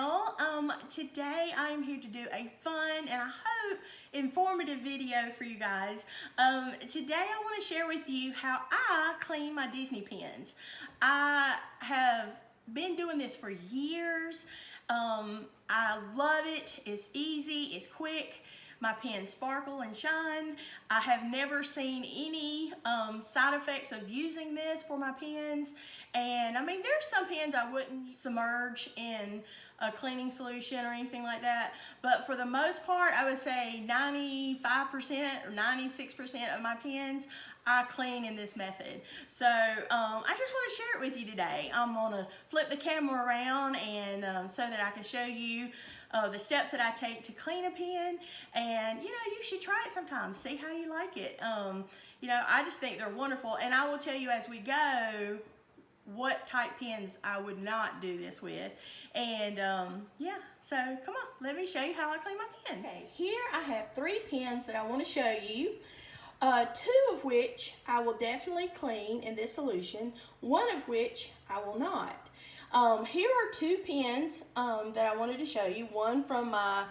channel. Today I am here to do a fun and I hope informative video for you guys. Today I want to share with you how I clean my Disney pens. I have been doing this for years. I love it. It's easy, it's quick. My pens sparkle and shine. I have never seen any side effects of using this for my pens. And I mean, there's some pens I wouldn't submerge in a cleaning solution or anything like that. But for the most part, I would say 95% or 96% of my pens I clean in this method. So I just want to share it with you today. I'm gonna flip the camera around and so that I can show you the steps that I take to clean a pen, and you should try it sometime, see how you like it. I just think they're wonderful, and I will tell you as we go what type pens I would not do this with. And yeah, so come on, let me show you how I clean my pens. Okay, here I have 3 pens that I want to show you. 2 of which I will definitely clean in this solution, 1 of which I will not. Here are 2 pens that I wanted to show you. One from my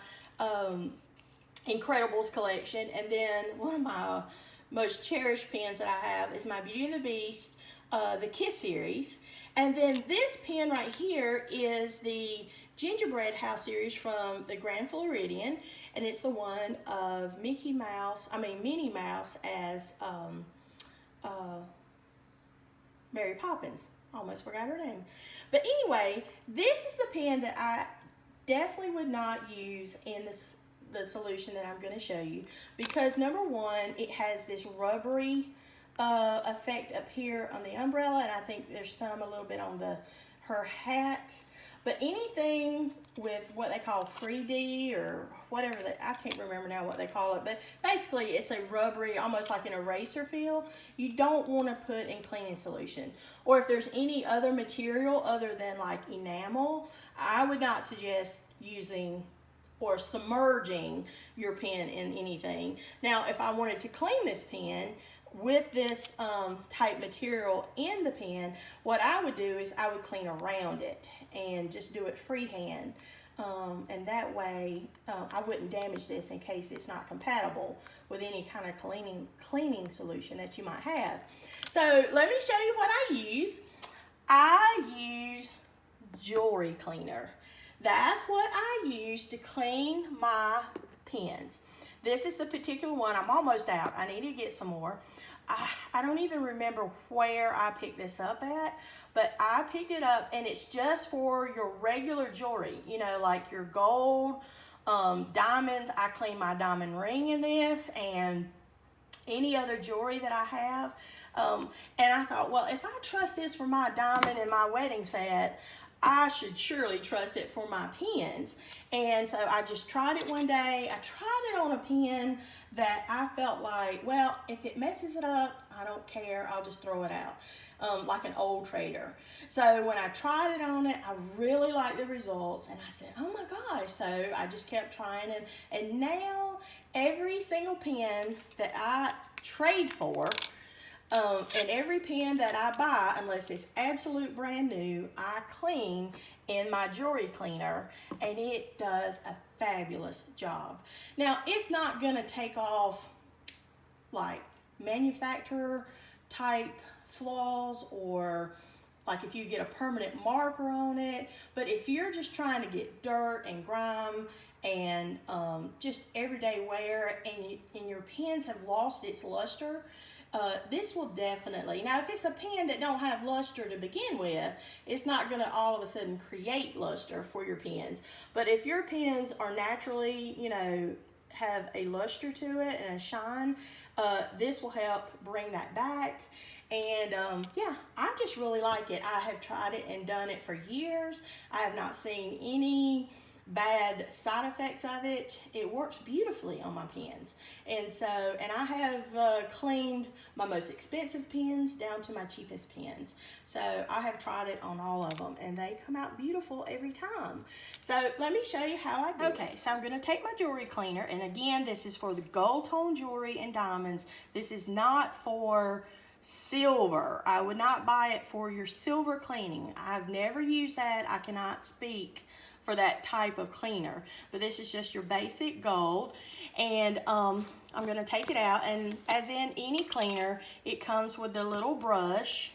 Incredibles collection, and then one of my most cherished pens that I have is my Beauty and the Beast, the Kiss series. And then this pen right here is the Gingerbread House series from the Grand Floridian, and it's the one of Minnie Mouse as Mary Poppins. Almost forgot her name. But anyway, this is the pen that I definitely would not use in the solution that I'm going to show you, because number one, it has this rubbery effect up here on the umbrella, and I think there's some a little bit on her hat. But anything with what they call 3D or whatever, I can't remember now what they call it, but basically it's a rubbery, almost like an eraser feel, you don't want to put in cleaning solution. Or if there's any other material other than like enamel, I would not suggest using or submerging your pen in anything. Now, if I wanted to clean this pen with this type material in the pen, what I would do is I would clean around it and just do it freehand, and that way I wouldn't damage this in case it's not compatible with any kind of cleaning solution that you might have. So let me show you what I use. I use jewelry cleaner. That's what I use to clean my pens. This is the particular one. I'm almost out. I need to get some more. I don't even remember where I picked this up at, but I picked it up, and it's just for your regular jewelry, like your gold, diamonds. I clean my diamond ring in this and any other jewelry that I have. And I thought, well, if I trust this for my diamond and my wedding set, I should surely trust it for my pens. And so I just tried it one day. I tried it on a pen that I felt like, well, if it messes it up, I don't care, I'll just throw it out, like an old trader. So when I tried it on it, I really liked the results, and I said, oh my gosh. So I just kept trying it, and now every single pen that I trade for, and every pen that I buy, unless it's absolute brand new, I clean in my jewelry cleaner, and it does a fabulous job. Now, it's not going to take off like manufacturer type flaws, or like if you get a permanent marker on it, but if you're just trying to get dirt and grime and just everyday wear, and your pens have lost its luster, this will definitely, now if it's a pen that don't have luster to begin with, it's not going to all of a sudden create luster for your pens. But if your pens are naturally, have a luster to it and a shine, this will help bring that back. And yeah, I just really like it. I have tried it and done it for years. I have not seen any bad side effects of it. It works beautifully on my pens. And I have cleaned my most expensive pens down to my cheapest pens. So I have tried it on all of them, and they come out beautiful every time. So let me show you how I do it. Okay, so I'm going to take my jewelry cleaner, and again, this is for the gold tone jewelry and diamonds. This is not for silver. I would not buy it for your silver cleaning. I've never used that. I cannot speak for that type of cleaner. But this is just your basic gold. And I'm going to take it out, and as in any cleaner, it comes with a little brush.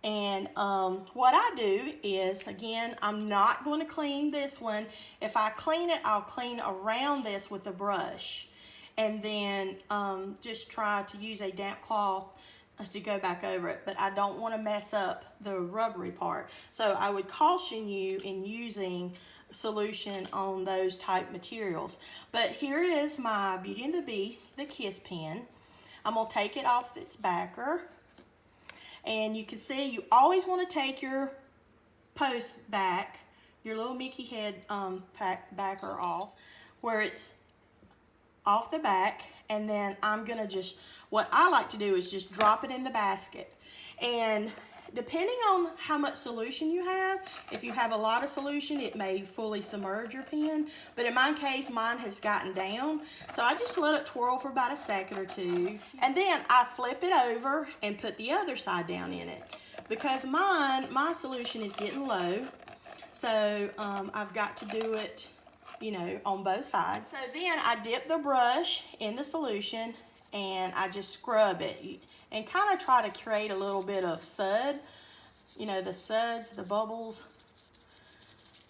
And what I do is, again, I'm not going to clean this one. If I clean it, I'll clean around this with a brush. And then just try to use a damp cloth to go back over it. But I don't want to mess up the rubbery part. So I would caution you in using solution on those type materials. But here is my Beauty and the Beast, the Kiss pen. I'm going to take it off its backer. And you can see you always want to take your post back, your little Mickey head backer off, where it's off the back. And then I'm going to just, what I like to do is just drop it in the basket. And depending on how much solution you have, if you have a lot of solution, it may fully submerge your pen. But in my case, mine has gotten down. So I just let it twirl for about a second or two. And then I flip it over and put the other side down in it. Because my solution is getting low. So I've got to do it, you know, on both sides. So then I dip the brush in the solution and I just scrub it. And kind of try to create a little bit of sud, you know, the suds, the bubbles.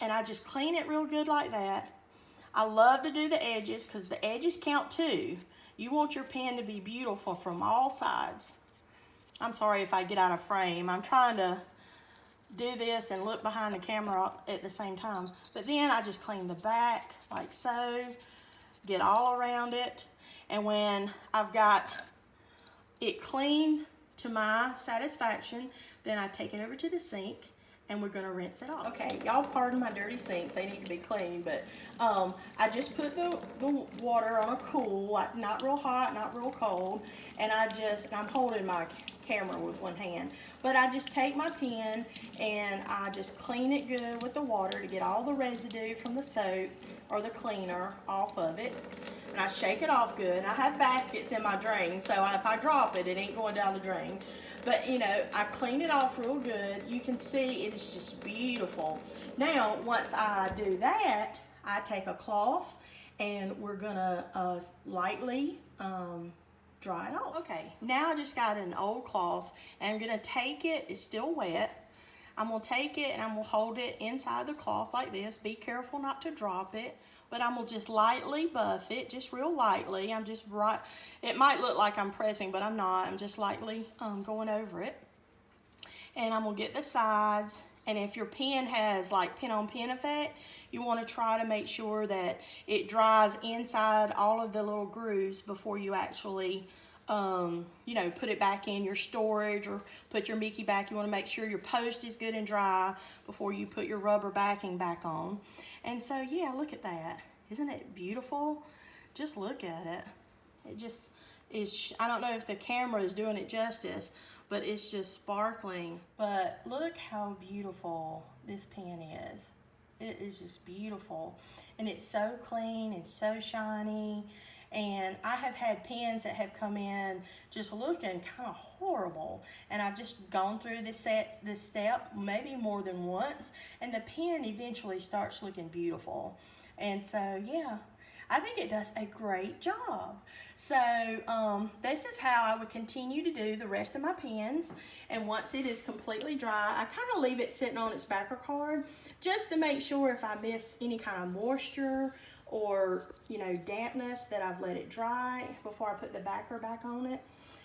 And I just clean it real good like that. I love to do the edges because the edges count too. You want your pen to be beautiful from all sides. I'm sorry if I get out of frame. I'm trying to do this and look behind the camera at the same time. But then I just clean the back like so, get all around it. And when I've got it clean to my satisfaction, then I take it over to the sink and we're gonna rinse it off. Okay, y'all pardon my dirty sinks, they need to be clean, but I just put the water on a cool, like not real hot, not real cold, and I'm holding my camera with one hand, but I just take my pen and I just clean it good with the water to get all the residue from the soap or the cleaner off of it. And I shake it off good. And I have baskets in my drain, so if I drop it, it ain't going down the drain. But, you know, I clean it off real good. You can see it is just beautiful. Now, once I do that, I take a cloth and we're going to lightly dry it off. Okay, now I just got an old cloth and I'm going to take it. It's still wet. I'm going to take it and I'm going to hold it inside the cloth like this. Be careful not to drop it. But I'm going to just lightly buff it, just real lightly. I'm just right. It might look like I'm pressing, but I'm not. I'm just lightly going over it. And I'm going to get the sides. And if your pen has like pen on pen effect, you want to try to make sure that it dries inside all of the little grooves before you actually, you know, put it back in your storage or put your Mickey back. You want to make sure your post is good and dry before you put your rubber backing back on. And so, yeah, look at that. Isn't it beautiful? Just look at it. It just is, I don't know if the camera is doing it justice, but it's just sparkling. But look how beautiful this pen is. It is just beautiful. And it's so clean and so shiny. And I have had pens that have come in just looking kind of horrible. And I've just gone through this step maybe more than once. And the pen eventually starts looking beautiful. And so, yeah, I think it does a great job. So this is how I would continue to do the rest of my pens. And once it is completely dry, I kind of leave it sitting on its backer card just to make sure if I miss any kind of moisture or, you know, dampness, that I've let it dry before I put the backer back on it.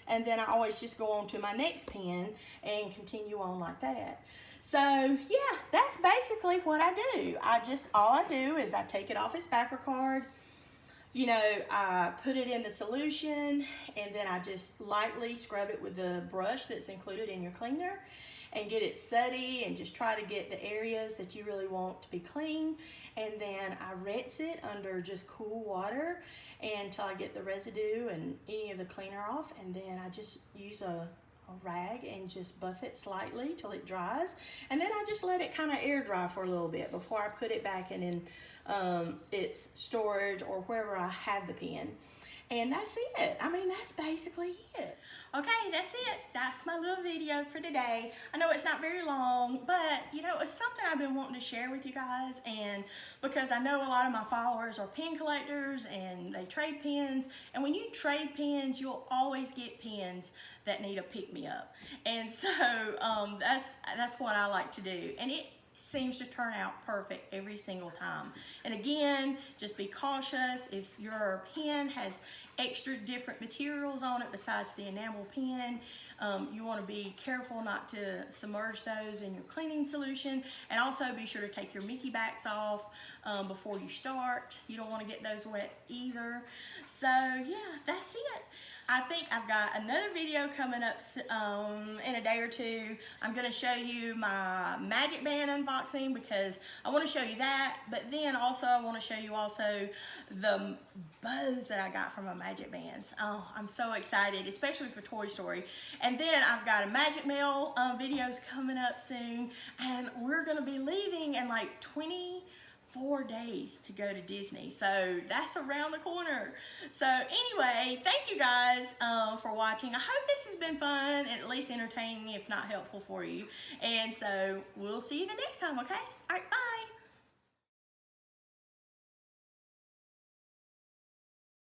And then I always just go on to my next pen and continue on like that. So yeah, that's basically what I do. All I do is I take it off its backer card, you know, I put it in the solution, and then I just lightly scrub it with the brush that's included in your cleaner and get it sooty and just try to get the areas that you really want to be clean. And then I rinse it under just cool water until I get the residue and any of the cleaner off. And then I just use a rag and just buff it slightly till it dries. And then I just let it kind of air dry for a little bit before I put it back in its storage or wherever I have the pen. And that's it. I mean, that's basically it. Okay, that's it. That's my little video for today. I know it's not very long, but you know, it's something I've been wanting to share with you guys, and because I know a lot of my followers are pen collectors and they trade pens, and when you trade pens, you'll always get pens that need a pick-me-up. And so that's what I like to do. And it seems to turn out perfect every single time. And again, just be cautious. If your pen has extra different materials on it besides the enamel pen, you want to be careful not to submerge those in your cleaning solution, and also be sure to take your Mickey backs off before you start. You don't want to get those wet either. So yeah, that's it. I think I've got another video coming up in a day or two. I'm going to show you my Magic Band unboxing because I want to show you that, but then also I want to show you also the bows that I got from my Magic Bands. Oh, I'm so excited, especially for Toy Story. And then I've got a Magic Mail videos coming up soon, and we're going to be leaving in like 24 days to go to Disney, so that's around the corner. So anyway, thank you guys for watching. I hope this has been fun and at least entertaining, if not helpful for you. And so we'll see you the next time, okay? All right, bye.